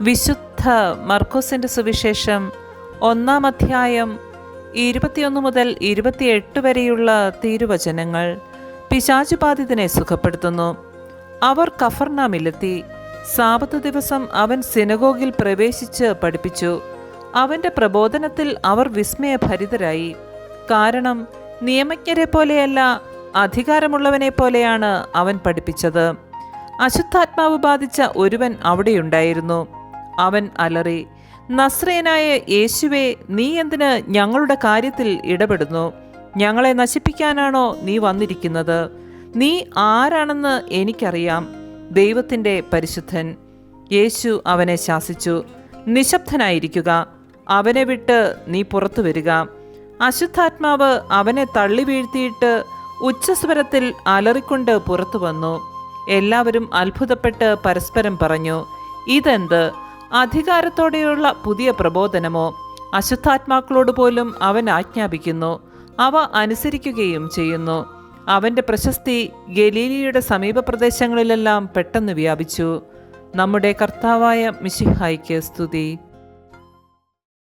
വിശുദ്ധ മർക്കോസിൻ്റെ സുവിശേഷം 1-ാം അധ്യായം 21 മുതൽ 28 വരെയുള്ള തിരുവചനങ്ങൾ. പിശാച് ബാധിതനെ സുഖപ്പെടുത്തുന്നു. അവർ കഫർനാമിലെത്തി. സാബത്ത് ദിവസം അവൻ സിനഗോഗിൽ പ്രവേശിച്ച് പഠിപ്പിച്ചു. അവൻ്റെ പ്രബോധനത്തിൽ അവർ വിസ്മയഭരിതരായി. കാരണം നിയമജ്ഞരെ പോലെയല്ല, അധികാരമുള്ളവനെ പോലെയാണ് അവൻ പഠിപ്പിച്ചത്. അശുദ്ധാത്മാവ് ബാധിച്ച ഒരുവൻ അവിടെയുണ്ടായിരുന്നു. അവൻ അലറി, നസ്രയനായ യേശുവേ, നീ എന്തിന് ഞങ്ങളുടെ കാര്യത്തിൽ ഇടപെടുന്നു? ഞങ്ങളെ നശിപ്പിക്കാനാണോ നീ വന്നിരിക്കുന്നത്? നീ ആരാണെന്ന് എനിക്കറിയാം, ദൈവത്തിൻ്റെ പരിശുദ്ധൻ. യേശു അവനെ ശാസിച്ചു, നിശബ്ദനായിരിക്കുക, അവനെ വിട്ട് നീ പുറത്തു വരിക. അശുദ്ധാത്മാവ് അവനെ തള്ളി വീഴ്ത്തിയിട്ട് ഉച്ചസ്വരത്തിൽ അലറിക്കൊണ്ട് പുറത്തു വന്നു. എല്ലാവരും അത്ഭുതപ്പെട്ട് പരസ്പരം പറഞ്ഞു, ഇതെന്ത് അധികാരത്തോടെയുള്ള പുതിയ പ്രബോധനമോ? അശുദ്ധാത്മാക്കളോട് പോലും അവൻ ആജ്ഞാപിക്കുന്നു, അവ അനുസരിക്കുകയും ചെയ്യുന്നു. അവൻ്റെ പ്രശസ്തി ഗലീലിയുടെ സമീപ പ്രദേശങ്ങളിലെല്ലാം പെട്ടെന്ന് വ്യാപിച്ചു. നമ്മുടെ കർത്താവായ മിശിഹായ്ക്ക് സ്തുതി.